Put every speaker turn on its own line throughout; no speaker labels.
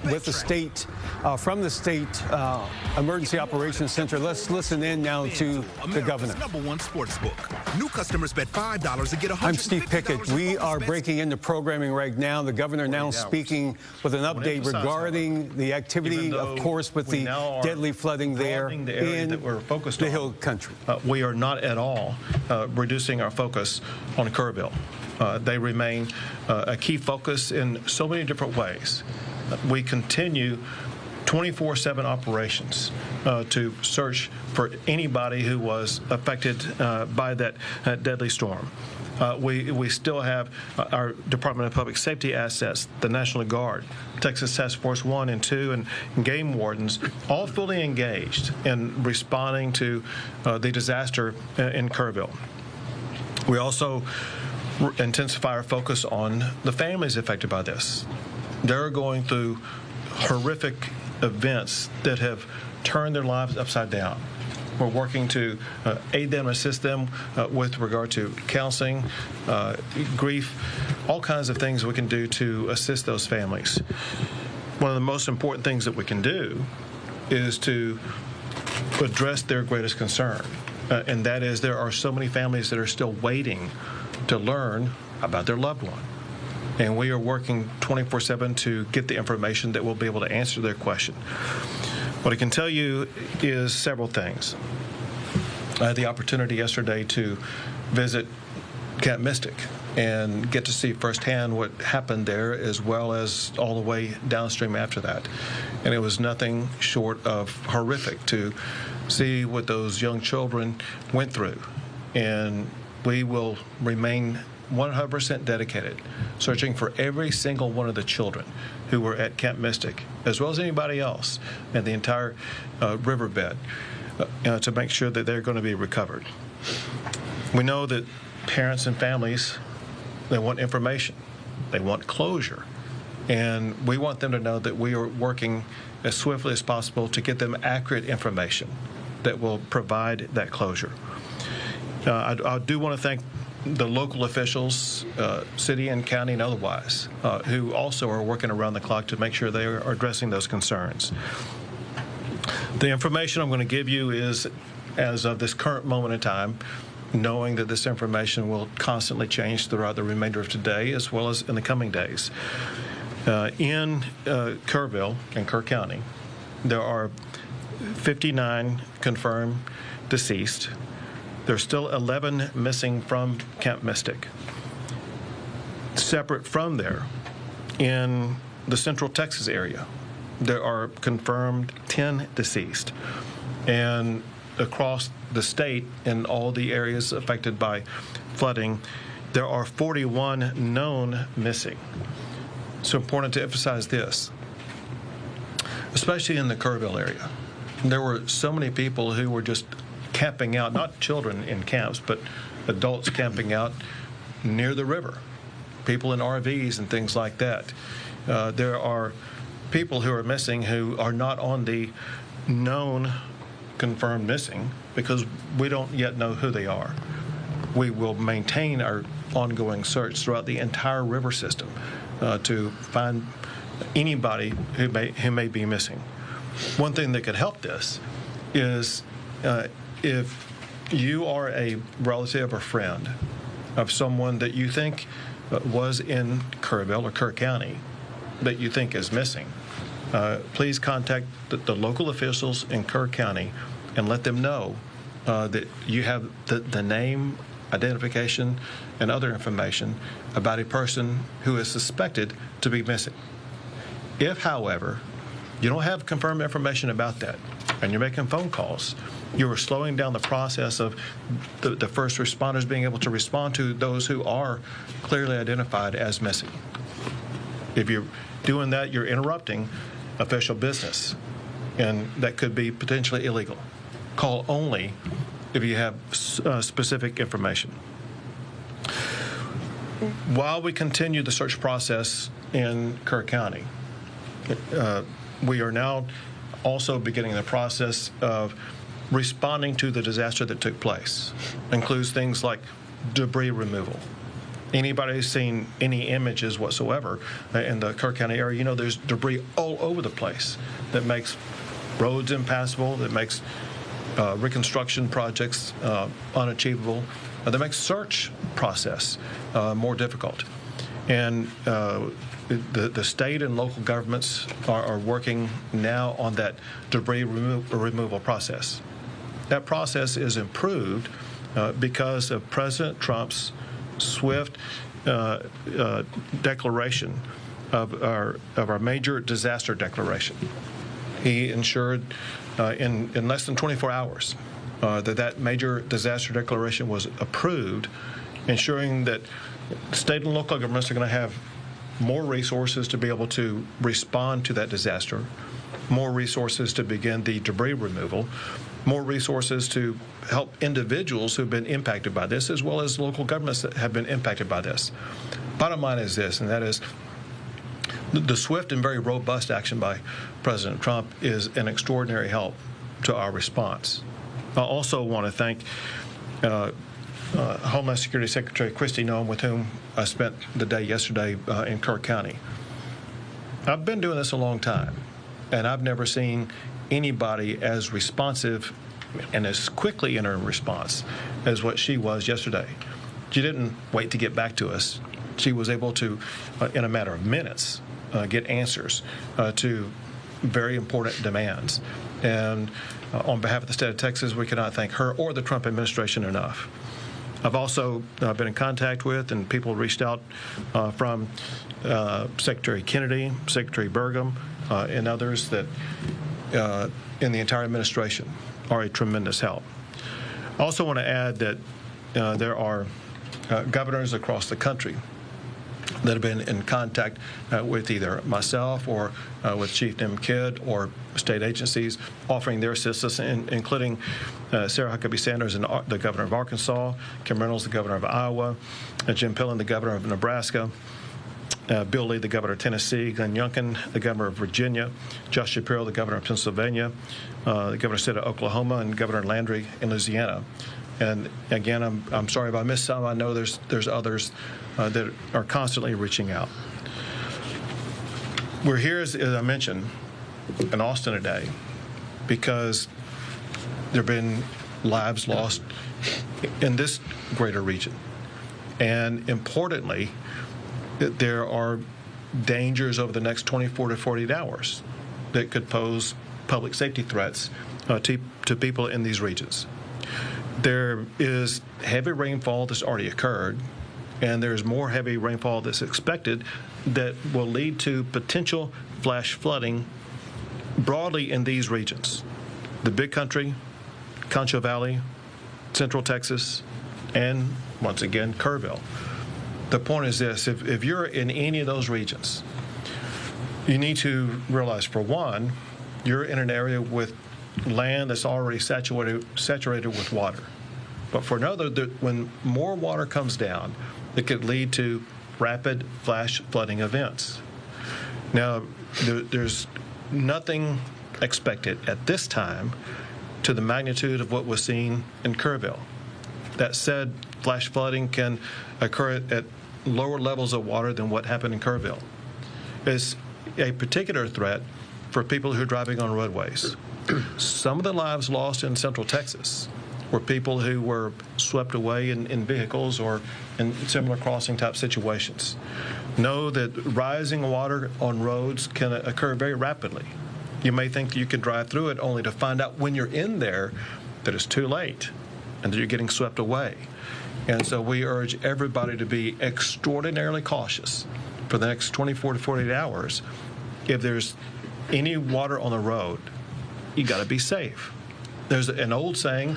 With the state, from the state emergency operations center. Let's listen in now to the governor.
#1 sports book. New customers bet $5 to get $150.
I'm Steve Pickett. We are breaking into programming right now. The governor now speaking with an update regarding the activity, of course, with the deadly flooding there in the Hill Country.
We are not at all reducing our focus on Kerrville. They remain a key focus in so many different ways. We continue 24/7 operations to search for anybody who was affected by that game storm. We still have our Department of Public Safety assets, the National Guard, Texas Task Force 1 and 2, and game wardens, all fully engaged in responding to the disaster in Kerrville. We also intensify our focus on the families affected by this. They're going through horrific events that have turned their lives upside down. We're working to aid them, assist them with regard to counseling, grief, all kinds of things we can do to assist those families. One of the most important things that we can do is to address their greatest concern, and that is there are so many families that are still waiting to learn about their loved one. And we are working 24/7 to get the information that will be able to answer their question. What I can tell you is several things. I had the opportunity yesterday to visit Camp Mystic and get to see firsthand what happened there, as well as all the way downstream after that. And it was nothing short of horrific to see what those young children went through. And we will remain 100% dedicated, searching for every single one of the children who were at Camp Mystic, as well as anybody else in the entire riverbed, to make sure that they're going to be recovered. We know that parents and families, they want information, they want closure, and we want them to know that we are working as swiftly as possible to get them accurate information that will provide that closure. I do want to thank the local officials, city and county and otherwise, who also are working around the clock to make sure they are addressing those concerns. The information I'm going to give you is as of this current moment in time, knowing that this information will constantly change throughout the remainder of today as well as in the coming days. In Kerrville and Kerr County, there are 59 confirmed deceased. There's still 11 missing from Camp Mystic. Separate from there, in the Central Texas area, there are confirmed 10 deceased. And across the state, in all the areas affected by flooding, there are 41 known missing. It's important to emphasize this, especially in the Kerrville area. There were so many people who were just camping out, not children in camps, but adults camping out near the river, people in RVs and things like that. There are people who are missing who are not on the known confirmed missing because we don't yet know who they are. We will maintain our ongoing search throughout the entire river system to find anybody who may be missing. One thing that could help this is if you are a relative or friend of someone that you think was in Kerrville or Kerr County that you think is missing, please contact the local officials in Kerr County and let them know that you have the name, identification, and other information about a person who is suspected to be missing. If, however, you don't have confirmed information about that and you're making phone calls, you are slowing down the process of the first responders being able to respond to those who are clearly identified as missing. If you're doing that, you're interrupting official business, and that could be potentially illegal. Call only if you have specific information. While we continue the search process in Kerr County, we are now also beginning the process of responding to the disaster that took place. Includes things like debris removal, Anybody who's seen any images whatsoever in the Kerr County area, you know there's debris all over the place that makes roads impassable, that makes reconstruction projects unachievable, that makes search process more difficult. And the state and local governments are working now on that debris removal process. That process is improved because of President Trump's swift declaration of our major disaster declaration. He ensured in less than 24 hours that major disaster declaration was approved, ensuring that state and local governments are going to have more resources to be able to respond to that disaster, more resources to begin the debris removal, more resources to help individuals who've been impacted by this, as well as local governments that have been impacted by this. Bottom line is this, and that is the swift and very robust action by President Trump is an extraordinary help to our response. I also want to thank Homeland Security Secretary Kristi Noem, with whom I spent the day yesterday in Kerr County. I've been doing this a long time, and I've never seen anybody as responsive and as quickly in her response as what she was yesterday. She didn't wait to get back to us. She was able to, in a matter of minutes, get answers to very important demands. And on behalf of the state of Texas, we cannot thank her or the Trump administration enough. I've also been in contact with, and people reached out from Secretary Kennedy, Secretary Burgum, and others that in the entire administration are a tremendous help. I also want to add that there are governors across the country that have been in contact with either myself or with Chief Nim Kidd or state agencies offering their assistance, including Sarah Huckabee Sanders, the governor of Arkansas, Kim Reynolds, the governor of Iowa, Jim Pillen, the governor of Nebraska, Bill Lee, the governor of Tennessee, Glenn Youngkin, the governor of Virginia, Josh Shapiro, the governor of Pennsylvania, the governor of the state of Oklahoma, and Governor Landry in Louisiana. And again, I'm sorry if I missed some. I know there's others that are constantly reaching out. We're here, as I mentioned, in Austin today because there have been lives lost in this greater region. And importantly, there are dangers over the next 24 to 48 hours that could pose public safety threats to people in these regions. There is heavy rainfall that's already occurred, and there's more heavy rainfall that's expected that will lead to potential flash flooding broadly in these regions: the Big Country, Concho Valley, Central Texas, and once again, Kerrville. The point is this: if you're in any of those regions, you need to realize, for one, you're in an area with land that's already saturated with water. But for another, when more water comes down, it could lead to rapid flash flooding events. Now, there's nothing expected at this time to the magnitude of what was seen in Kerrville. That said, flash flooding can occur at lower levels of water than what happened in Kerrville. It's a particular threat for people who are driving on roadways. Some of the lives lost in Central Texas were people who were swept away in vehicles or in similar crossing type situations. Know that rising water on roads can occur very rapidly. You may think that you can drive through it, only to find out when you're in there that it's too late and that you're getting swept away. And so we urge everybody to be extraordinarily cautious for the next 24 to 48 hours. If there's any water on the road, you got to be safe. There's an old saying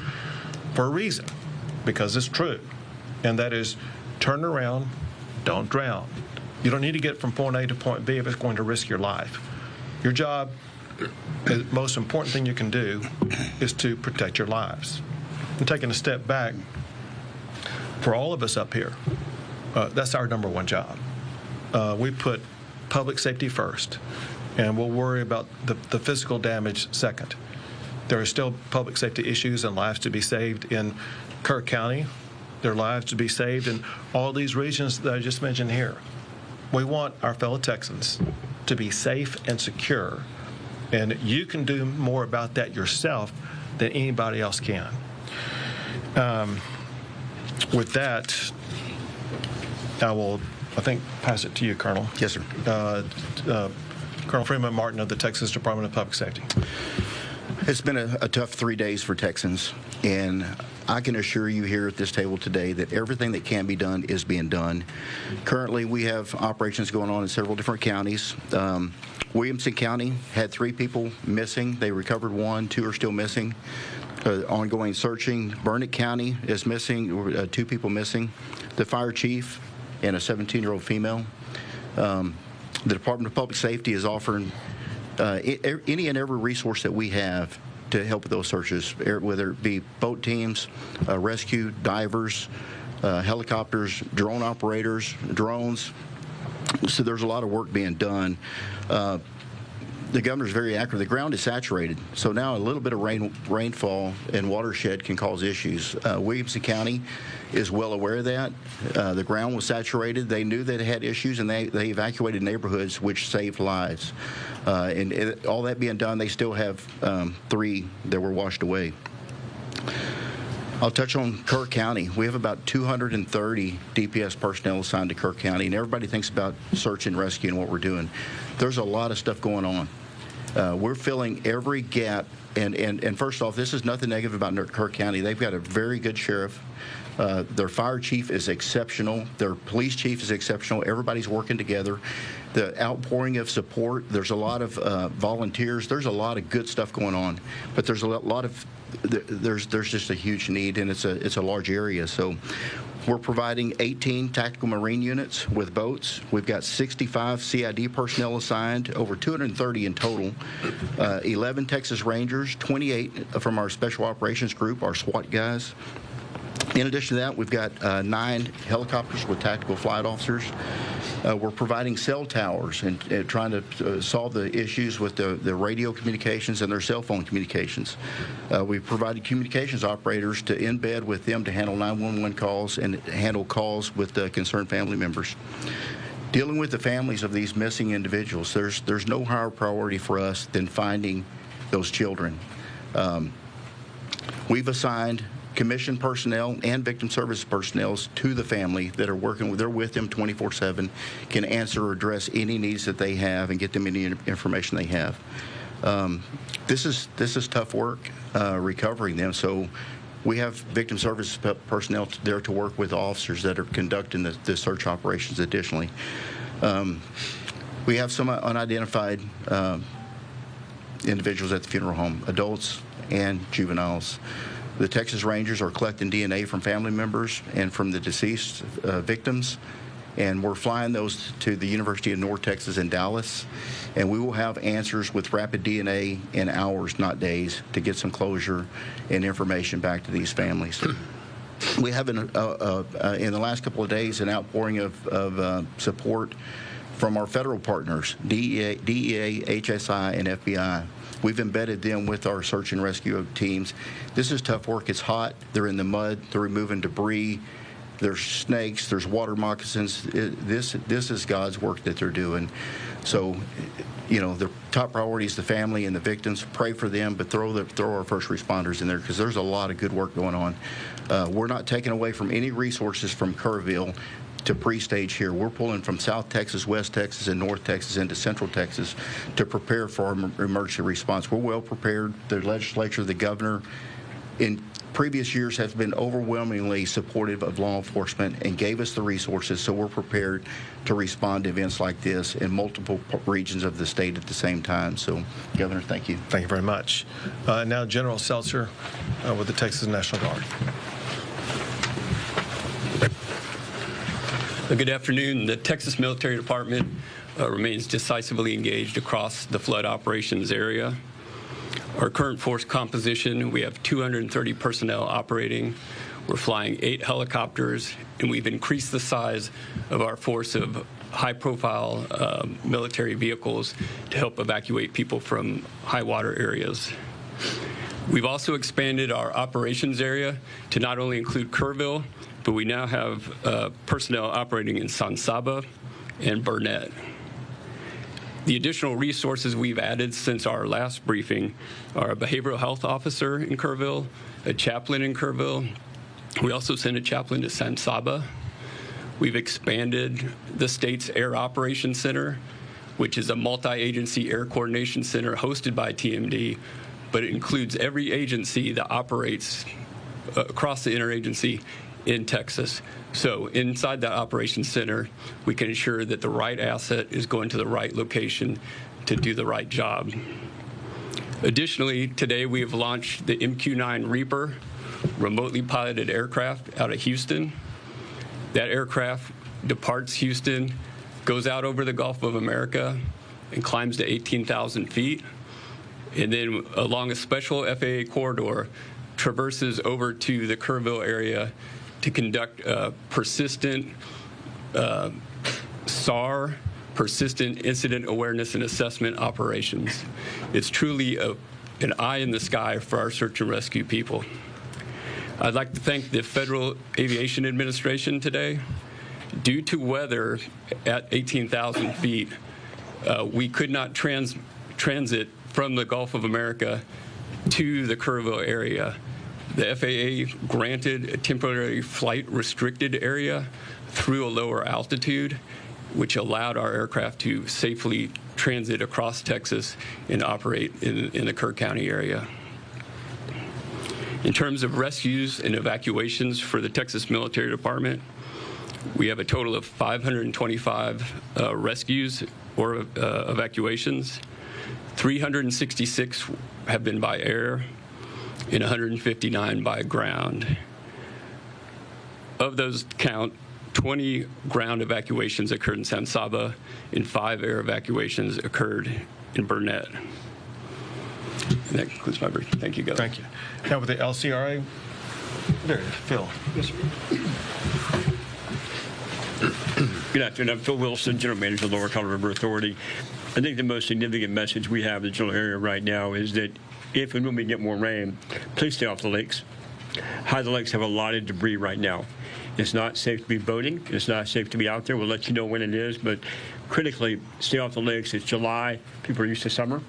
for a reason, because it's true, and that is, turn around, don't drown. You don't need to get from point A to point B if it's going to risk your life. Your job, the most important thing you can do, is to protect your lives. And taking a step back, for all of us up here, that's our number one job. We put public safety first, and we'll worry about the physical damage second. There are still public safety issues and lives to be saved in Kerr County, their lives to be saved in all these regions that I just mentioned here. We want our fellow Texans to be safe and secure, and you can do more about that yourself than anybody else can. With that, I think, pass it to you, Colonel.
Yes, sir.
Colonel Freeman Martin of the Texas Department of Public Safety.
It's been a tough 3 days for Texans, and I can assure you here at this table today that everything that can be done is being done. Currently, we have operations going on in several different counties. Williamson County had 3 people missing. They recovered 1, 2 are still missing. Ongoing searching. Burnett County is missing, 2 people missing. The fire chief and a 17-year-old female. The Department of Public Safety is offering any and every resource that we have to help with those searches, whether it be boat teams, rescue, divers, helicopters, drone operators, drones. So there's a lot of work being done. The governor's very accurate. The ground is saturated, so now a little bit of rainfall and watershed can cause issues. Williamson County is well aware of that. The ground was saturated. They knew that it had issues, and they evacuated neighborhoods, which saved lives. And all that being done, they still have 3 that were washed away. I'll touch on Kirk County. We have about 230 DPS personnel assigned to Kirk County, and everybody thinks about search and rescue and what we're doing. There's a lot of stuff going on. We're filling every gap, and first off, this is nothing negative about Kirk County. They've got a very good sheriff. Their fire chief is exceptional. Their police chief is exceptional. Everybody's working together. The outpouring of support, there's a lot of volunteers. There's a lot of good stuff going on, but there's a lot of there's just a huge need, and it's a large area. So we're providing 18 tactical marine units with boats. We've got 65 CID personnel assigned, over 230 in total, 11 Texas Rangers, 28 from our Special Operations Group, our SWAT guys. In addition to that, we've got 9 helicopters with tactical flight officers. We're providing cell towers and trying to solve the issues with the radio communications and their cell phone communications. We've provided communications operators to embed with them to handle 911 calls and handle calls with concerned family members. Dealing with the families of these missing individuals, there's no higher priority for us than finding those children. We've assigned commissioned personnel and victim service personnel to the family that are working. They're with them 24/7, can answer or address any needs that they have and get them any information they have. This is tough work, recovering them. So we have victim service personnel there to work with officers that are conducting the search operations additionally. We have some unidentified individuals at the funeral home, adults and juveniles. The Texas Rangers are collecting DNA from family members and from the deceased victims, and we're flying those to the University of North Texas in Dallas, and we will have answers with rapid DNA in hours, not days, to get some closure and information back to these families. We have, in the last couple of days, an outpouring of support from our federal partners, DEA, HSI, and FBI. We've embedded them with our search and rescue teams. This is tough work. It's hot. They're in the mud. They're removing debris. There's snakes. There's water moccasins. This is God's work that they're doing. So, you know, the top priority is the family and the victims. Pray for them, but throw our first responders in there, because there's a lot of good work going on. We're not taking away from any resources from Kerrville to pre-stage here. We're pulling from South Texas, West Texas, and North Texas into Central Texas to prepare for our emergency response. We're well prepared. The legislature, the governor, in previous years has been overwhelmingly supportive of law enforcement and gave us the resources, so we're prepared to respond to events like this in multiple regions of the state at the same time. So, Governor, thank you.
Thank you very much. Now, General Seltzer with the Texas National Guard.
Good afternoon. The Texas Military Department remains decisively engaged across the flood operations area. Our current force composition, we have 230 personnel operating. We're flying 8 helicopters, and we've increased the size of our force of high-profile military vehicles to help evacuate people from high water areas. We've also expanded our operations area to not only include Kerrville, but we now have personnel operating in San Saba and Burnett. The additional resources we've added since our last briefing are a behavioral health officer in Kerrville, a chaplain in Kerrville. We also sent a chaplain to San Saba. We've expanded the state's Air Operations Center, which is a multi-agency air coordination center hosted by TMD, but it includes every agency that operates across the interagency in Texas. So inside that operations center, we can ensure that the right asset is going to the right location to do the right job. Additionally, today we have launched the MQ-9 Reaper remotely piloted aircraft out of Houston. That aircraft departs Houston, goes out over the Gulf of America, and climbs to 18,000 feet, and then along a special FAA corridor, traverses over to the Kerrville area to conduct persistent SAR, persistent incident awareness and assessment operations. It's truly an eye in the sky for our search and rescue people. I'd like to thank the Federal Aviation Administration today. Due to weather at 18,000 feet, we could not transit from the Gulf of America to the Kerrville area. The FAA granted a temporary flight restricted area through a lower altitude, which allowed our aircraft to safely transit across Texas and operate in the Kerr County area. In terms of rescues and evacuations for the Texas Military Department, we have a total of 525 rescues or evacuations. 366 have been by air and 159 by ground. Of those count, 20 ground evacuations occurred in San Saba and 5 air evacuations occurred in Burnett. And that concludes my brief. Thank you, Governor.
Thank you. Now with the LCRA, there, Phil.
Yes, sir. Good afternoon. I'm Phil Wilson, General Manager of the Lower Colorado River Authority. I think the most significant message we have in the general area right now is that if and when we get more rain, please stay off the lakes. High the lakes have a lot of debris right now. It's not safe to be boating. It's not safe to be out there. We'll let you know when it is, but critically, stay off the lakes. It's July. People are used to summer,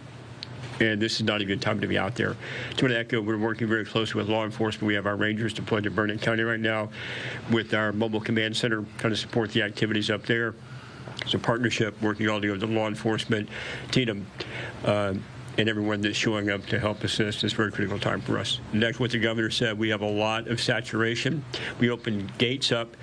and this is not a good time to be out there. To echo, we're working very closely with law enforcement. We have our rangers deployed to Burnett County right now with our mobile command center trying to support the activities up there. It's a partnership working all together with law enforcement, TDM, and everyone that's showing up to help assist. It's a very critical time for us. Next, what the governor said, we have a lot of saturation. We opened gates up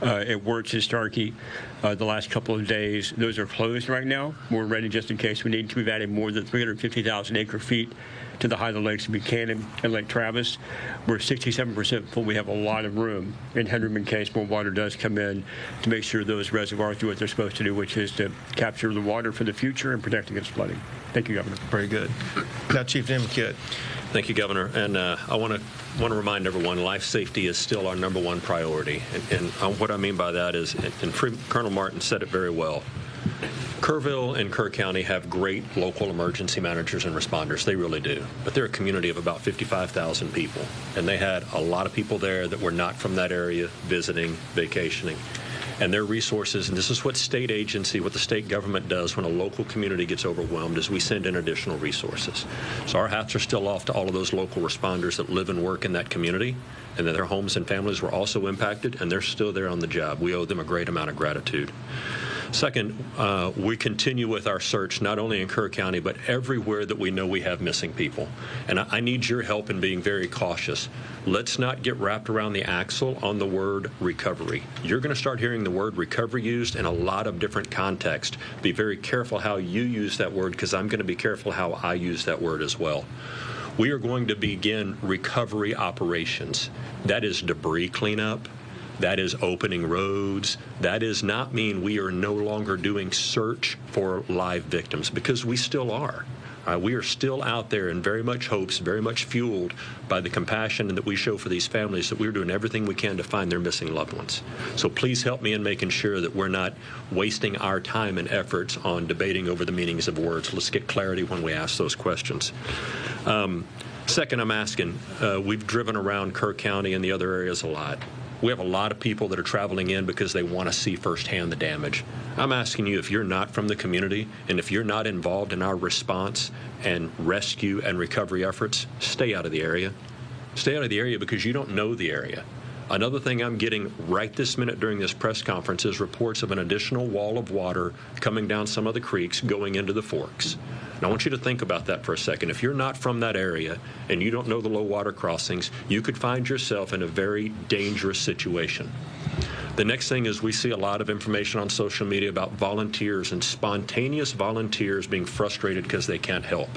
at Wirtz and Starkey the last couple of days. Those are closed right now. We're ready just in case we need to. We've added more than 350,000 acre feet to the Highland Lakes of Buchanan and Lake Travis. We're 67% full. We have a lot of room in headroom in case more water does come in to make sure those reservoirs do what they're supposed to do, which is to capture the water for the future and protect against flooding. Thank you, Governor.
Very good. Now, Chief Nimkit.
Thank you, Governor. And I want to remind everyone, life safety is still our #1 priority. And what I mean by that is, and Colonel Martin said it very well, Kerrville and Kerr County have great local emergency managers and responders. They really do. But they're a community of about 55,000 people. And they had a lot of people there that were not from that area visiting, vacationing. And their resources, and this is what state agency, what the state government does when a local community gets overwhelmed, is we send in additional resources. So our hats are still off to all of those local responders that live and work in that community, and that their homes and families were also impacted, and they're still there on the job. We owe them a great amount of gratitude. Second, we continue with our search not only in Kerr County, but everywhere that we know we have missing people. And I need your help in being very cautious. Let's not get wrapped around the axle on the word recovery. You're going to start hearing the word recovery used in a lot of different contexts. Be very careful how you use that word, because I'm going to be careful how I use that word as well. We are going to begin recovery operations. That is debris cleanup. That is opening roads. That does not mean we are no longer doing search for live victims, because we still are. We are still out there in very much hopes, very much fueled by the compassion that we show for these families, that we're doing everything we can to find their missing loved ones. So please help me in making sure that we're not wasting our time and efforts on debating over the meanings of words. Let's get clarity when we ask those questions. Second, I'm asking, we've driven around Kerr County and the other areas a lot. We have a lot of people that are traveling in because they want to see firsthand the damage. I'm asking you, if you're not from the community and if you're not involved in our response and rescue and recovery efforts, stay out of the area. Stay out of the area because you don't know the area. Another thing I'm getting right this minute during this press conference is reports of an additional wall of water coming down some of the creeks going into the forks. And I want you to think about that for a second. If you're not from that area and you don't know the low water crossings, you could find yourself in a very dangerous situation. The next thing is we see a lot of information on social media about volunteers and spontaneous volunteers being frustrated because they can't help.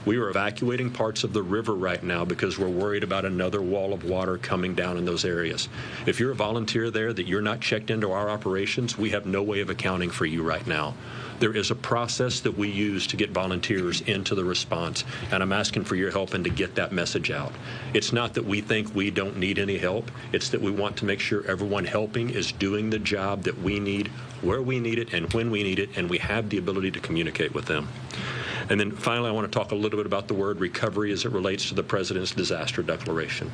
We are evacuating parts of the river right now because we're worried about another wall of water coming down in those areas. If you're a volunteer there that you're not checked into our operations, we have no way of accounting for you right now. There is a process that we use to get volunteers into the response, and I'm asking for your help and to get that message out. It's not that we think we don't need any help. It's that we want to make sure everyone helping is doing the job that we need, where we need it, and when we need it, and we have the ability to communicate with them. And then finally, I want to talk a little bit about the word recovery as it relates to the President's disaster declaration.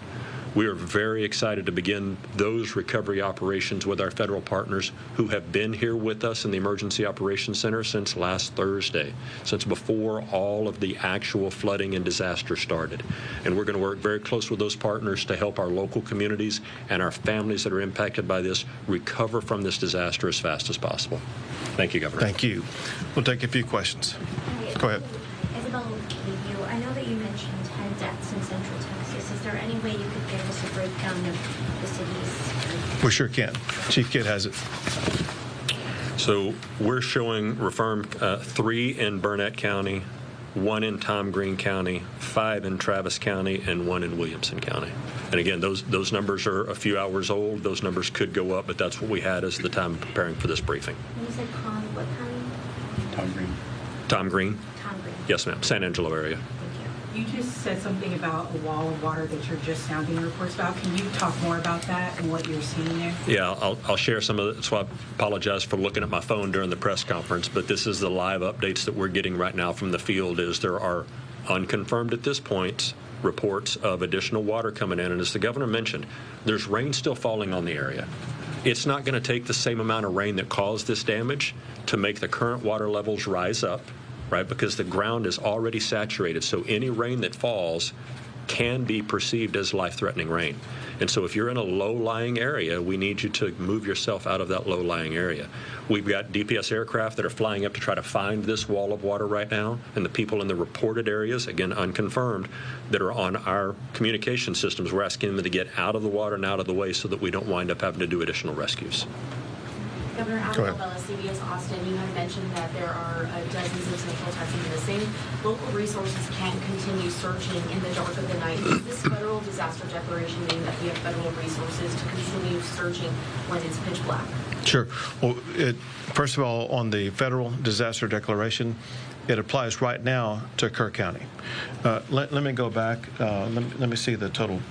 We are very excited to begin those recovery operations with our federal partners who have been here with us in the Emergency Operations Center since last Thursday, since before all of the actual flooding and disaster started. And we're going to work very close with those partners to help our local communities and our families that are impacted by this recover from this disaster as fast as possible. Thank you, Governor.
Thank you. We'll take a few questions. Go ahead.
Isabel, I know that you mentioned 10 deaths in Central Texas. Is there any way you could give us a breakdown of the cities?
We sure can. Chief Kidd has it.
So we're showing reaffirmed 3 in Burnett County, 1 in Tom Green County, 5 in Travis County, and 1 in Williamson County. And again, those numbers are a few hours old. Those numbers could go up, but that's what we had as the time preparing for this briefing.
You said what county?
Tom Green.
Tom Green?
Tom Green.
Yes, ma'am. San Angelo area.
Thank
You just said something about a wall of water that you're just sounding reports about. Can you talk more about that and what you're seeing there?
Yeah, I'll share some of it. So I apologize for looking at my phone during the press conference, but this is the live updates that we're getting right now from the field. Is there are unconfirmed at this point reports of additional water coming in. And as the governor mentioned, there's rain still falling on the area. It's not going to take the same amount of rain that caused this damage to make the current water levels rise up, right? Because the ground is already saturated. So any rain that falls can be perceived as life-threatening rain. And so if you're in a low-lying area, we need you to move yourself out of that low-lying area. We've got DPS aircraft that are flying up to try to find this wall of water right now, and the people in the reported areas, again, unconfirmed, that are on our communication systems, we're asking them to get out of the water and out of the way so that we don't wind up having to do additional rescues.
Governor Abbott, CBS Austin, you have mentioned that there are dozens of Central Texans missing. Local resources can't continue searching in the dark of the night. Does this federal disaster declaration mean that we have federal resources to continue searching when it's pitch black?
Sure. Well, first of all, on the federal disaster declaration, it applies right now to Kerr County. Let me go back. Let me see the total,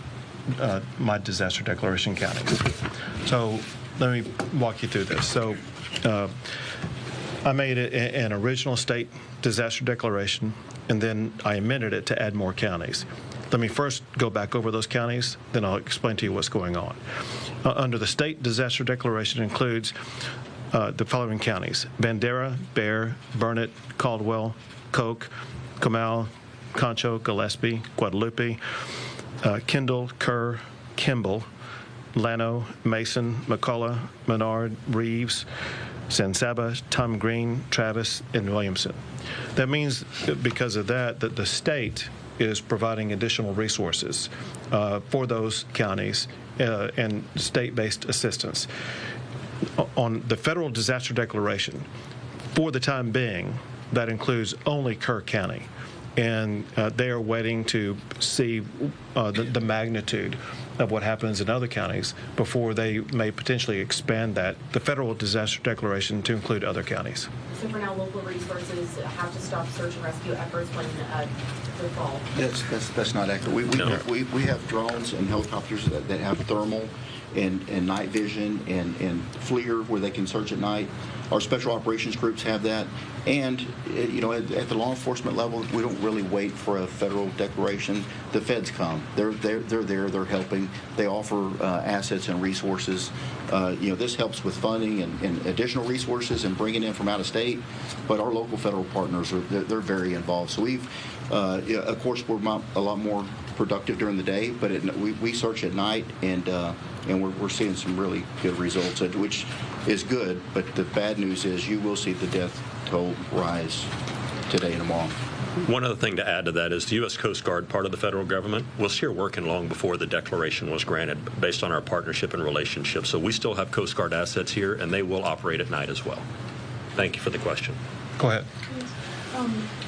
my disaster declaration counties. So let me walk you through this. So I made an original state disaster declaration, and then I amended it to add more counties. Let me first go back over those counties, then I'll explain to you what's going on. Under the state disaster declaration includes the following counties: Bandera, Bexar, Burnett, Caldwell, Koch, Comal, Concho, Gillespie, Guadalupe, Kendall, Kerr, Kimball, Llano, Mason, McCullough, Menard, Reeves, San Saba, Tom Green, Travis, and Williamson. That means because of that the state is providing additional resources for those counties and state-based assistance. On the federal disaster declaration, for the time being, that includes only Kerr County. And they are waiting to see the magnitude of what happens in other counties before they may potentially expand the federal disaster declaration to include other counties.
So for now, local resources have to stop search and rescue efforts when they fall.
That's not accurate. We have drones and helicopters that have thermal and night vision and FLIR where they can search at night. Our special operations groups have that. And, at the law enforcement level, we don't really wait for a federal declaration. The feds come. They're there. They're helping. offering. They offer assets and resources. This helps with funding and additional resources and bringing in from out of state. But our local federal partners they're very involved. So we've, of course, we're a lot more productive during the day, but we search at night, and we're seeing some really good results, which is good. But the bad news is you will see the death toll rise today and tomorrow.
One other thing to add to that is the U.S. Coast Guard, part of the federal government, was here working long before the declaration was granted based on our partnership and relationship. So we still have Coast Guard assets here, and they will operate at night as well. Thank you for the question.
Go ahead.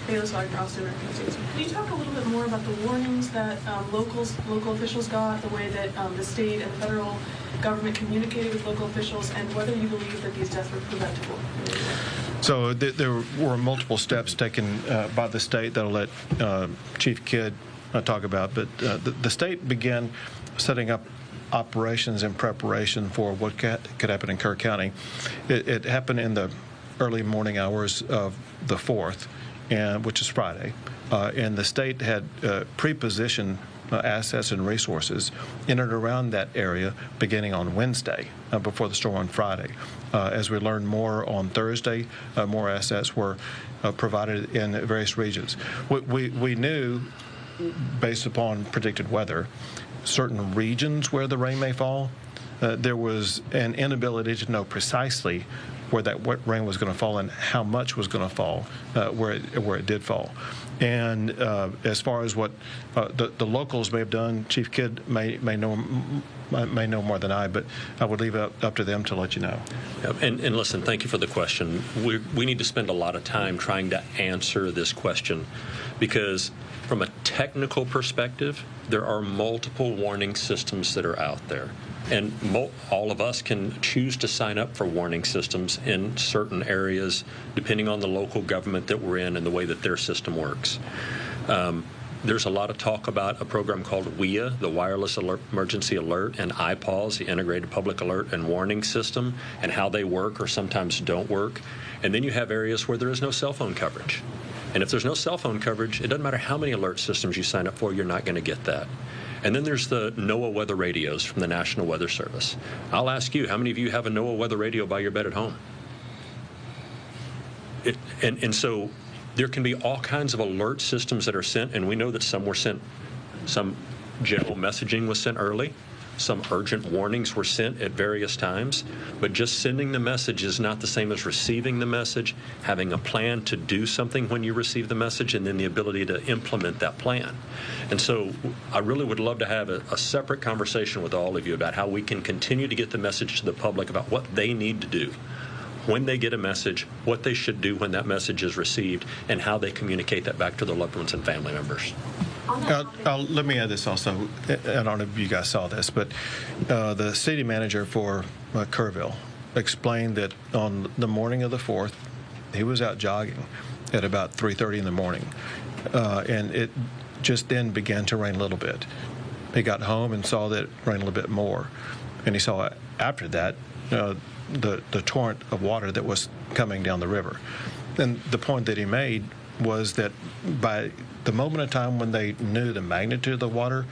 Bayless Wagner, Austin American Statesman. Can you talk a little bit more about the warnings that local officials got, the way that the state and the federal government communicated with local officials, and whether you believe that these deaths were preventable?
So there were multiple steps taken by the state that I'll let Chief Kidd talk about, but the state began setting up operations in preparation for what could happen in Kerr County. It happened in the early morning hours of the 4th, which is Friday, and the state had pre-positioned assets and resources in and around that area beginning on Wednesday before the storm on Friday. As we learned more on Thursday, more assets were provided in various regions. We knew, based upon predicted weather, certain regions where the rain may fall. There was an inability to know precisely where that wet rain was going to fall and how much was going to fall where it did fall. And as far as what the locals may have done, Chief Kidd may know more than I, but I would leave it up to them to let you know.
And listen, thank you for the question. We need to spend a lot of time trying to answer this question because from a technical perspective, there are multiple warning systems that are out there. And all of us can choose to sign up for warning systems in certain areas, depending on the local government that we're in and the way that their system works. There's a lot of talk about a program called WIA, the Wireless Emergency Alert, and IPAWS, the Integrated Public Alert and Warning System, and how they work or sometimes don't work. And then you have areas where there is no cell phone coverage. And if there's no cell phone coverage, it doesn't matter how many alert systems you sign up for, you're not going to get that. And then there's the NOAA weather radios from the National Weather Service. I'll ask you, how many of you have a NOAA weather radio by your bed at home? And so there can be all kinds of alert systems that are sent, and we know that some were sent, some general messaging was sent early, some urgent warnings were sent at various times, but just sending the message is not the same as receiving the message, having a plan to do something when you receive the message, and then the ability to implement that plan. And so I really would love to have a separate conversation with all of you about how we can continue to get the message to the public about what they need to do when they get a message, what they should do when that message is received, and how they communicate that back to their loved ones and family members.
Let me add this also. I don't know if you guys saw this, but the city manager for Kerrville explained that on the morning of the 4th, he was out jogging at about 3:30 in the morning, and it just then began to rain a little bit. He got home and saw that it rained a little bit more, and he saw after that the torrent of water that was coming down the river. And the point that he made was that by the moment in time when they knew the magnitude of the water,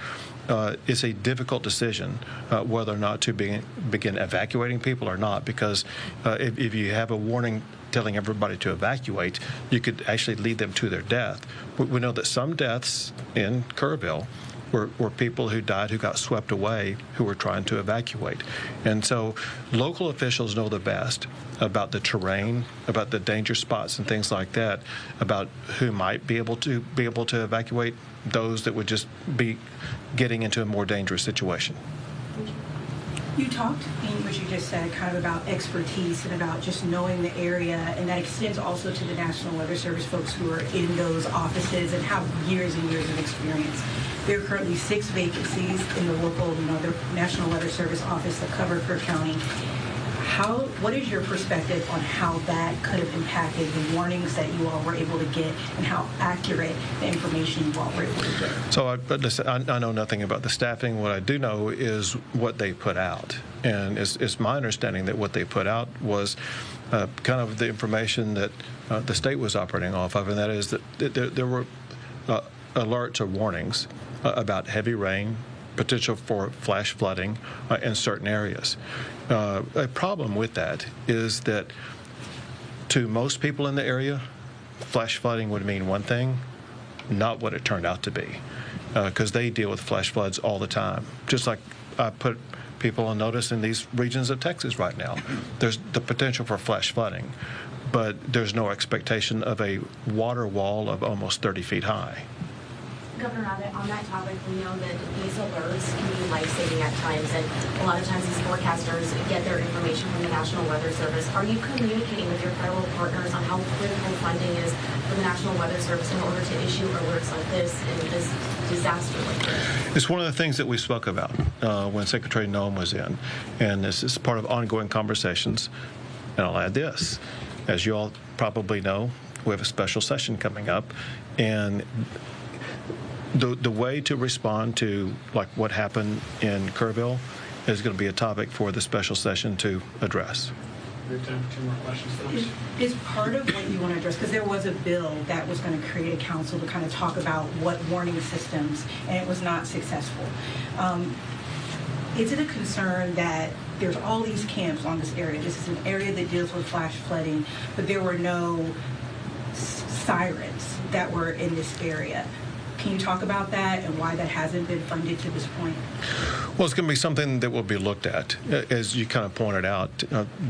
it's a difficult decision whether or not to begin evacuating people or not, because if you have a warning telling everybody to evacuate, you could actually lead them to their death. We know that some deaths in Kerrville were people who died who got swept away who were trying to evacuate. And so local officials know the best about the terrain, about the danger spots and things like that, about who might be able to evacuate, those that would just be getting into a more dangerous situation.
You talked in what you just said kind of about expertise and about just knowing the area, and that extends also to the National Weather Service folks who are in those offices and have years and years of experience. There are currently 6 vacancies in the local, the National Weather Service office that cover Kerr County. What is your perspective on how that could have impacted the warnings that you all were able to get and how accurate the information you all were able to get? So
I know nothing about the staffing. What I do know is what they put out. And it's my understanding that what they put out was kind of the information that the state was operating off of, and that is that there were alerts or warnings about heavy rain, potential for flash flooding in certain areas. A problem with that is that to most people in the area, flash flooding would mean one thing, not what it turned out to be, because they deal with flash floods all the time. Just like I put people on notice in these regions of Texas right now, there's the potential for flash flooding, but there's no expectation of a water wall of almost 30 feet high.
Governor Abbott, on that topic, we know that these alerts can be life-saving at times, and a lot of times these forecasters get their information from the National Weather Service. Are you communicating with your federal partners on how critical funding is for the National Weather Service in order to issue alerts like this in this disaster like this?
It's one of the things that we spoke about when Secretary Noem was in, and this is part of ongoing conversations. And I'll add this. As you all probably know, we have a special session coming up, and the way to respond to like what happened in Kerrville is going to be a topic for the special session to address.
We have time for 2 more questions, folks.
Is part of what you want to address, because there was a bill that was going to create a council to kind of talk about what warning systems, and it was not successful. Is it a concern that there's all these camps on this area? This is an area that deals with flash flooding, but there were no sirens that were in this area. Can you talk about that and why that hasn't been funded to this point?
Well, it's going to be something that will be looked at. As you kind of pointed out,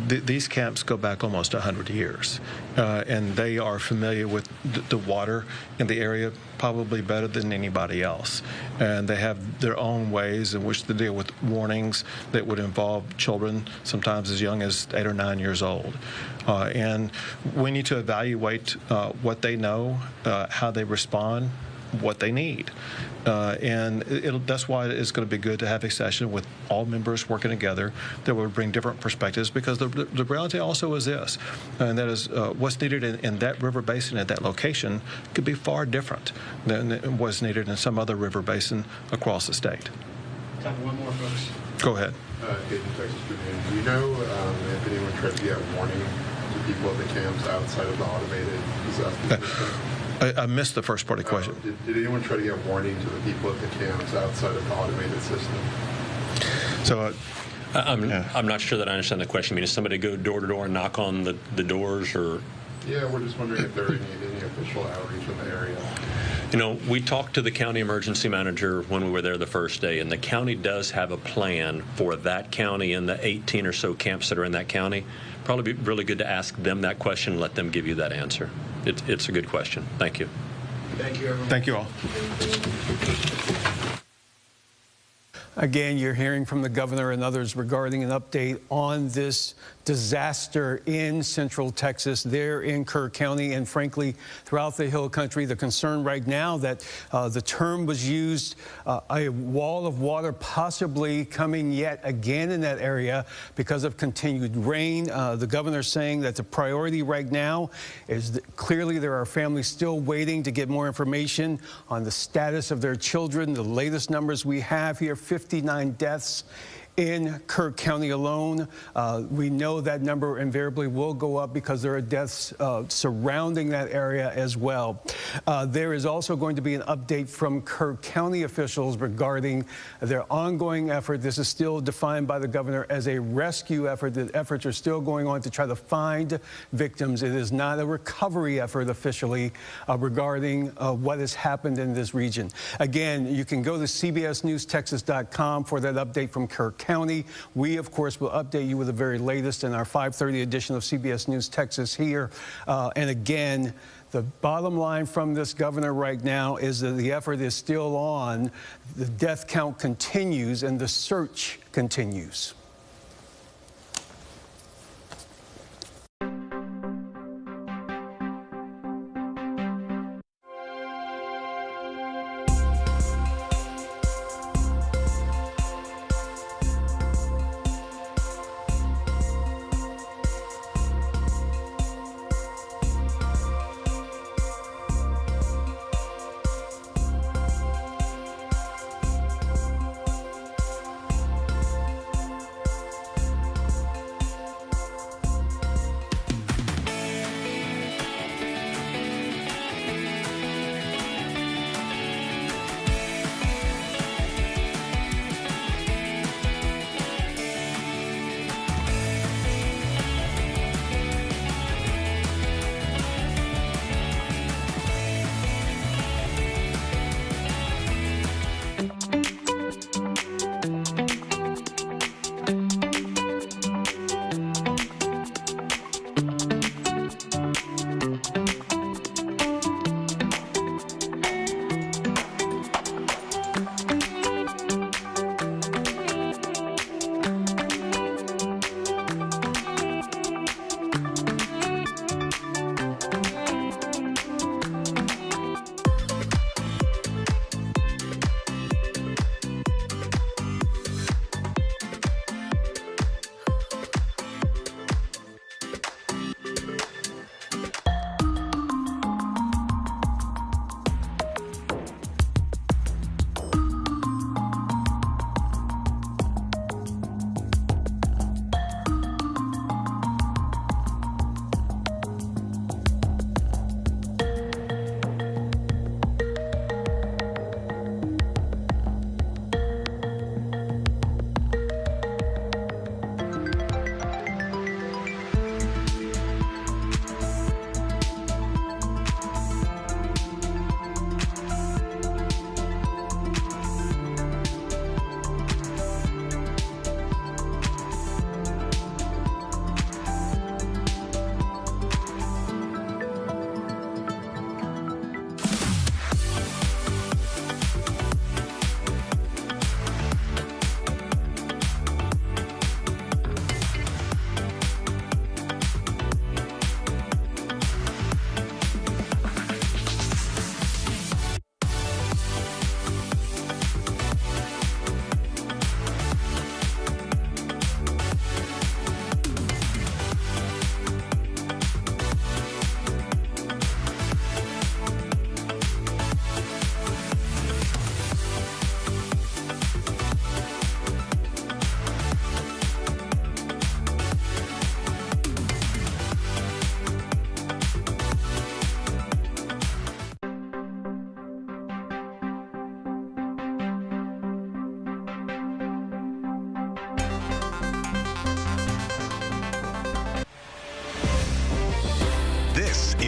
these camps go back almost 100 years, and they are familiar with the water in the area probably better than anybody else. And they have their own ways in which to deal with warnings that would involve children, sometimes as young as 8 or 9 years old. And we need to evaluate what they know, how they respond, what they need. And that's why it's going to be good to have a session with all members working together that would bring different perspectives, because the reality also is this, and that is what's needed in that river basin at that location could be far different than what's needed in some other river basin across the state.
Time for 1 more, folks.
Go ahead.
Texas Tribune. Do you know if anyone tried to get warning to people at the camps outside of the automated disaster system?
I missed the first part of the question.
Did anyone try to get warning to the people at the camps outside of the automated system?
So
I'm not sure that I understand the question. I mean, does somebody go door to door and knock on the doors, or?
Yeah, we're just wondering if there are any official outreach in the area.
You know, we talked to the county emergency manager when we were there the first day, and the county does have a plan for that county and the 18 or so camps that are in that county. Probably be really good to ask them that question and let them give you that answer. It's a good question. Thank you.
Thank you, everyone.
Thank you all.
Again, you're hearing from the governor and others regarding an update on this disaster in Central Texas, there in Kerr County, and frankly, throughout the Hill Country. The concern right now that the term was used, a wall of water possibly coming yet again in that area because of continued rain. The governor saying that the priority right now is that clearly there are families still waiting to get more information on the status of their children. The latest numbers we have here, 59 deaths in Kerr County alone. We know that number invariably will go up because there are deaths surrounding that area as well. There is also going to be an update from Kerr County officials regarding their ongoing effort. This is still defined by the governor as a rescue effort. The efforts are still going on to try to find victims. It is not a recovery effort officially regarding what has happened in this region. Again, you can go to cbsnewstexas.com for that update from Kerr County. We, of course, will update you with the very latest in our 5:30 edition of CBS News Texas here. And again, the bottom line from this governor right now is that the effort is still on. The death count continues and the search continues.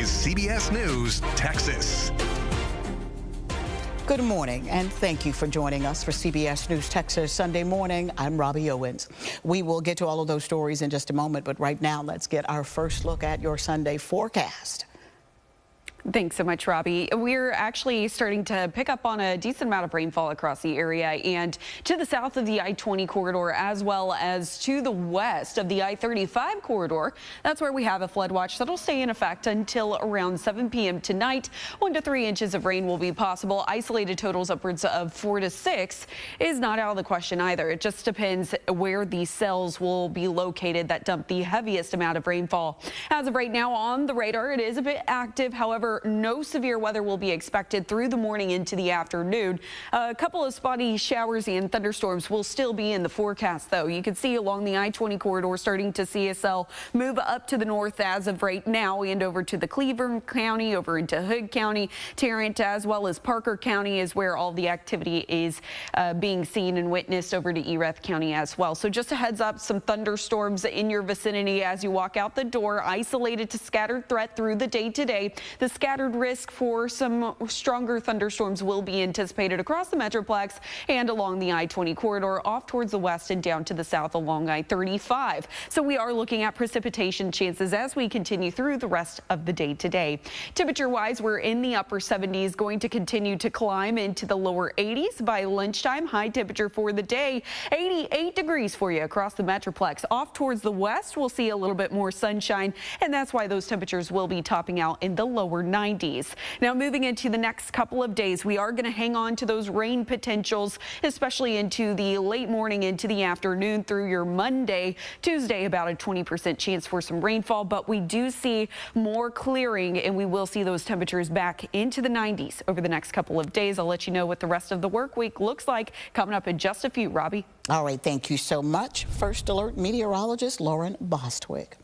is CBS News, Texas.
Good morning, and thank you for joining us for CBS News Texas Sunday morning. I'm Robbie Owens. We will get to all of those stories in just a moment, but right now, let's get our first look at your Sunday forecast.
Thanks so much, Robbie. We're actually starting to pick up on a decent amount of rainfall across the area and to the south of the I-20 corridor, as well as to the west of the I-35 corridor. That's where we have a flood watch that'll stay in effect until around 7 p.m. tonight. 1 to 3 inches of rain will be possible. Isolated totals upwards of 4 to 6 is not out of the question either. It just depends where these cells will be located that dump the heaviest amount of rainfall. As of right now on the radar, it is a bit active. However, no severe weather will be expected through the morning into the afternoon. A couple of spotty showers and thunderstorms will still be in the forecast, though. You can see along the I-20 corridor starting to see a cell move up to the north as of right now and over to the Cleveland County, over into Hood County, Tarrant, as well as Parker County is where all the activity is being seen and witnessed, over to Erath County as well. So just a heads up, some thunderstorms in your vicinity as you walk out the door. Isolated to scattered threat through the day today. The scattered risk for some stronger thunderstorms will be anticipated across the Metroplex and along the I-20 corridor off towards the west and down to the south along I-35. So we are looking at precipitation chances as we continue through the rest of the day today. Temperature-wise, we're in the upper 70s, going to continue to climb into the lower 80s by lunchtime. High temperature for the day, 88 degrees for you across the Metroplex. Off towards the west, we'll see a little bit more sunshine, and that's why those temperatures will be topping out in the lower 90s. Now moving into the next couple of days, we are going to hang on to those rain potentials, especially into the late morning into the afternoon through your Monday. Tuesday, about a 20% chance for some rainfall, but we do see more clearing and we will see those temperatures back into the 90s over the next couple of days. I'll let you know what the rest of the work week looks like coming up in just a few. Robbie.
All right, thank you so much. First Alert meteorologist Lauren Bostwick.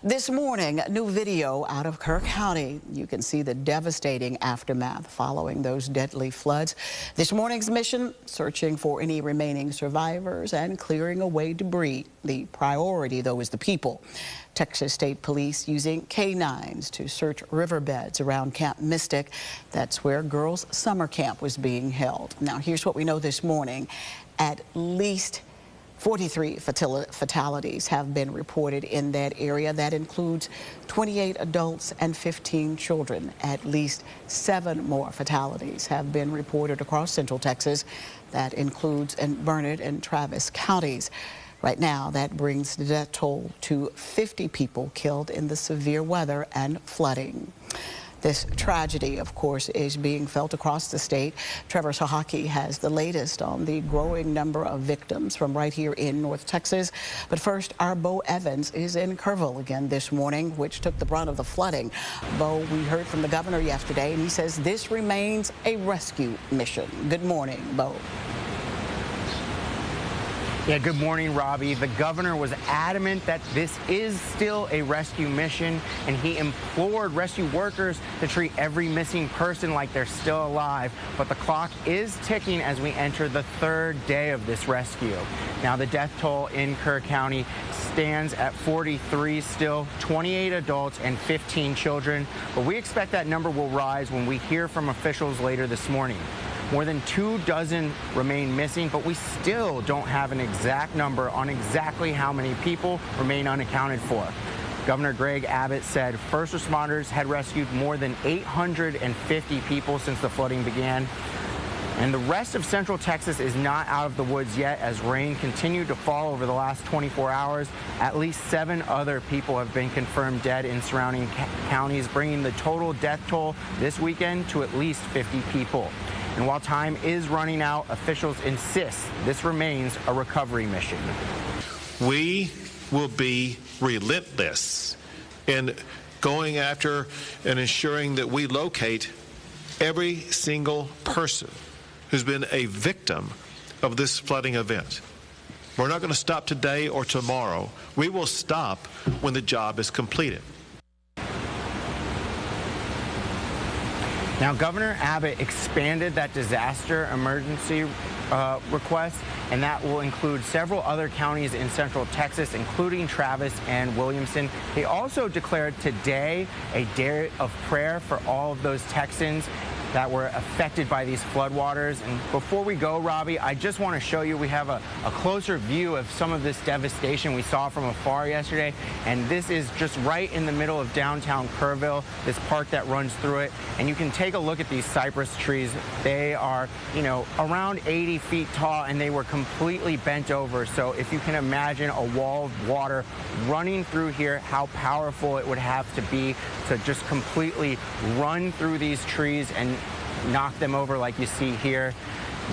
This morning, new video out of Kerr County. You can see the devastating aftermath following those deadly floods. This morning's mission, searching for any remaining survivors and clearing away debris. The priority, though, is the people. Texas State Police using canines to search riverbeds around Camp Mystic. That's where girls' summer camp was being held. Now, here's what we know this morning. At least 43 fatalities have been reported in that area. That includes 28 adults and 15 children. At least 7 more fatalities have been reported across Central Texas. That includes in Burnett and Travis counties. Right now, that brings the death toll to 50 people killed in the severe weather and flooding. This tragedy, of course, is being felt across the state. Trevor Sahaki has the latest on the growing number of victims from right here in North Texas. But first, our Bo Evans is in Kerrville again this morning, which took the brunt of the flooding. Bo, we heard from the governor yesterday, and he says this remains a rescue mission. Good morning, Bo.
Yeah, good morning, Robbie. The governor was adamant that this is still a rescue mission, and he implored rescue workers to treat every missing person like they're still alive. But the clock is ticking as we enter the 3rd day of this rescue. Now, the death toll in Kerr County stands at 43 still, 28 adults and 15 children. But we expect that number will rise when we hear from officials later this morning. More than 24 remain missing, but we still don't have an exact number on exactly how many people remain unaccounted for. Governor Greg Abbott said first responders had rescued more than 850 people since the flooding began. And the rest of Central Texas is not out of the woods yet as rain continued to fall over the last 24 hours. At least 7 other people have been confirmed dead in surrounding counties, bringing the total death toll this weekend to at least 50 people. And while time is running out, officials insist this remains a recovery mission.
We will be relentless in going after and ensuring that we locate every single person who's been a victim of this flooding event. We're not going to stop today or tomorrow. We will stop when the job is completed.
Now, Governor Abbott expanded that disaster emergency request, and that will include several other counties in central Texas, including Travis and Williamson. He also declared today a day of prayer for all of those Texans that were affected by these floodwaters. And before we go, Robbie, I just want to show you, we have a closer view of some of this devastation we saw from afar yesterday. And this is just right in the middle of downtown Kerrville, this park that runs through it. And you can take a look at these cypress trees. They are, you know, around 80 feet tall, and they were completely bent over. So if you can imagine a wall of water running through here, how powerful it would have to be to just completely run through these trees and knock them over like you see here.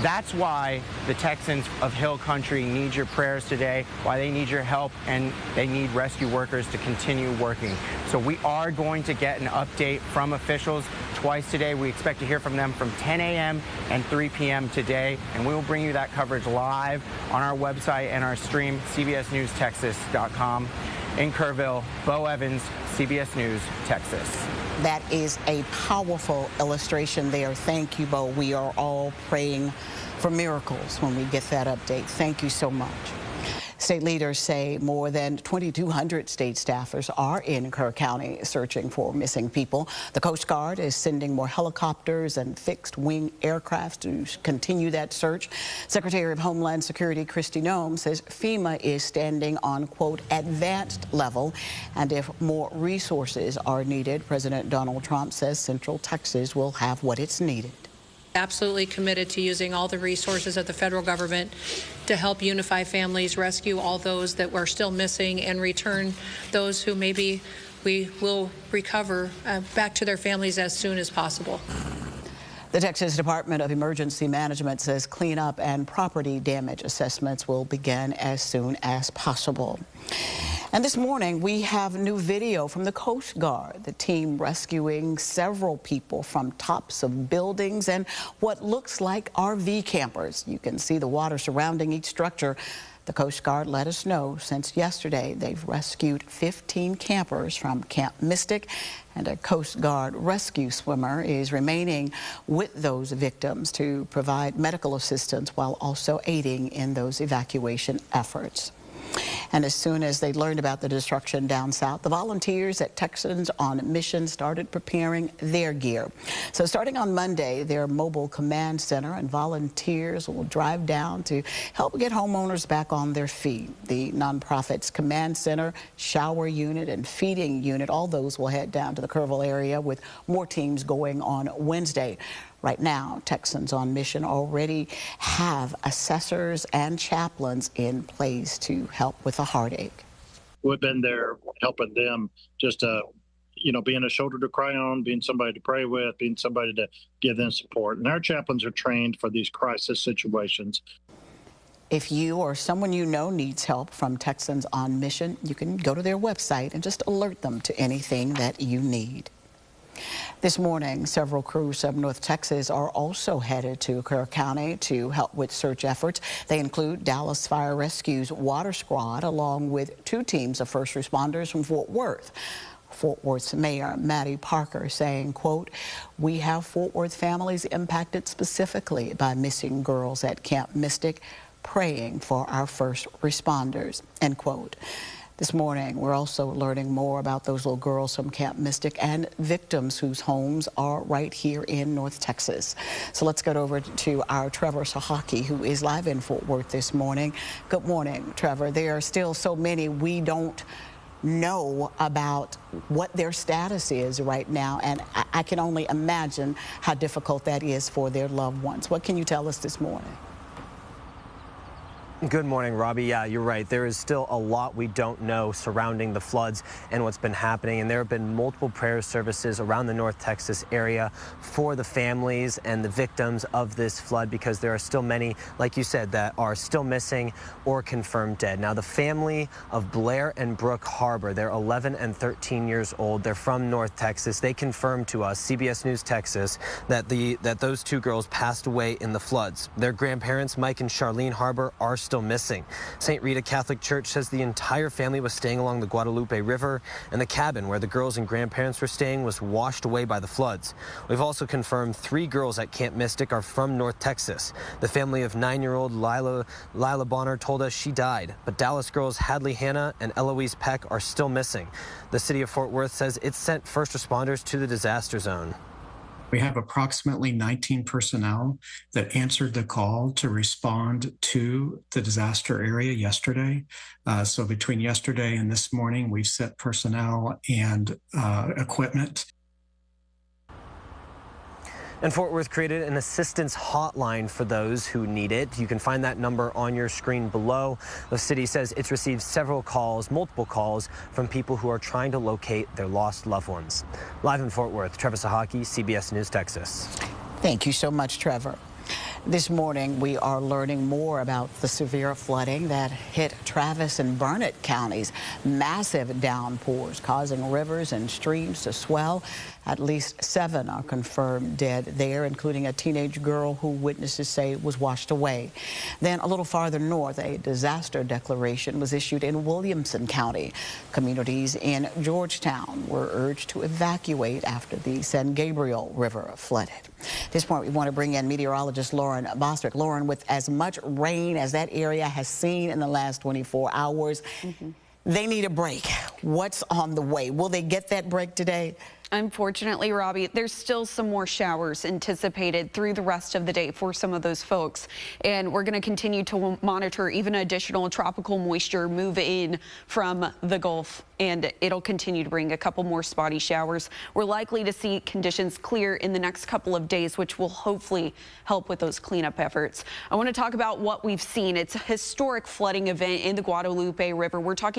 That's why the Texans of Hill Country need your prayers today, why they need your help, and they need rescue workers to continue working. So we are going to get an update from officials twice today. We expect to hear from them from 10 a.m. and 3 p.m. today, and we will bring you that coverage live on our website and our stream, cbsnewstexas.com. In Kerrville, Bo Evans, CBS News, Texas.
That is a powerful illustration there. Thank you, Bo. We are all praying for miracles when we get that update. Thank you so much. State leaders say more than 2,200 state staffers are in Kerr County searching for missing people. The Coast Guard is sending more helicopters and fixed-wing aircraft to continue that search. Secretary of Homeland Security Kristi Noem says FEMA is standing on, quote, advanced level, and if more resources are needed, President Donald Trump says Central Texas will have what it's needed.
Absolutely committed to using all the resources of the federal government to help unify families, rescue all those that were still missing, and return those who maybe we will recover back to their families as soon as possible.
The Texas Department of Emergency Management says cleanup and property damage assessments will begin as soon as possible. And this morning, we have new video from the Coast Guard, the team rescuing several people from tops of buildings and what looks like RV campers. You can see the water surrounding each structure. The Coast Guard let us know since yesterday they've rescued 15 campers from Camp Mystic, and a Coast Guard rescue swimmer is remaining with those victims to provide medical assistance while also aiding in those evacuation efforts. And as soon as they learned about the destruction down south, the volunteers at Texans on Mission started preparing their gear. So starting on Monday, their mobile command center and volunteers will drive down to help get homeowners back on their feet. The nonprofit's command center, shower unit, and feeding unit, all those will head down to the Kerrville area with more teams going on Wednesday. Right now, Texans on Mission already have assessors and chaplains in place to help with the heartache.
We've been there helping them, just being a shoulder to cry on, being somebody to pray with, being somebody to give them support. And our chaplains are trained for these crisis situations.
If you or someone you know needs help from Texans on Mission, you can go to their website and just alert them to anything that you need. This morning, several crews of North Texas are also headed to Kerr County to help with search efforts. They include Dallas Fire Rescue's Water Squad, along with 2 teams of first responders from Fort Worth. Fort Worth's Mayor Maddie Parker saying, quote, "We have Fort Worth families impacted specifically by missing girls at Camp Mystic, praying for our first responders," end quote. This morning, we're also learning more about those little girls from Camp Mystic and victims whose homes are right here in North Texas. So let's get over to our Trevor Sahaki, who is live in Fort Worth this morning. Good morning, Trevor. There are still so many we don't know about what their status is right now, and I can only imagine how difficult that is for their loved ones. What can you tell us this morning?
Good morning, Robbie. Yeah, you're right. There is still a lot we don't know surrounding the floods and what's been happening. And there have been multiple prayer services around the North Texas area for the families and the victims of this flood, because there are still many, like you said, that are still missing or confirmed dead. Now, the family of Blair and Brooke Harbor, they're 11 and 13 years old. They're from North Texas. They confirmed to us, CBS News Texas, that those 2 girls passed away in the floods. Their grandparents, Mike and Charlene Harbor, are still still missing. St. Rita Catholic Church says the entire family was staying along the Guadalupe River, and the cabin where the girls and grandparents were staying was washed away by the floods. We've also confirmed 3 girls at Camp Mystic are from North Texas. The family of 9-year-old Lila Bonner told us she died, but Dallas girls Hadley Hannah and Eloise Peck are still missing. The city of Fort Worth says it sent first responders to the disaster zone.
We have approximately 19 personnel that answered the call to respond to the disaster area yesterday. So between yesterday and this morning, we've sent personnel and equipment.
And Fort Worth created an assistance hotline for those who need it. You can find that number on your screen below. The city says it's received several calls, multiple calls, from people who are trying to locate their lost loved ones. Live in Fort Worth, Trevor Sahaki, CBS News, Texas.
Thank you so much, Trevor. This morning, we are learning more about the severe flooding that hit Travis and Burnett counties. Massive downpours causing rivers and streams to swell. At least 7 are confirmed dead there, including a teenage girl who witnesses say was washed away. Then a little farther north, a disaster declaration was issued in Williamson County. Communities in Georgetown were urged to evacuate after the San Gabriel River flooded. At this point, we want to bring in meteorologist Lauren Bostwick. Lauren, with as much rain as that area has seen in the last 24 hours, they need a break. What's on the way? Will they get that break today?
Unfortunately, Robbie, there's still some more showers anticipated through the rest of the day for some of those folks. And we're going to continue to monitor even additional tropical moisture move in from the Gulf, and it'll continue to bring a couple more spotty showers. We're likely to see conditions clear in the next couple of days, which will hopefully help with those cleanup efforts. I want to talk about what we've seen. It's a historic flooding event in the Guadalupe River. We're talking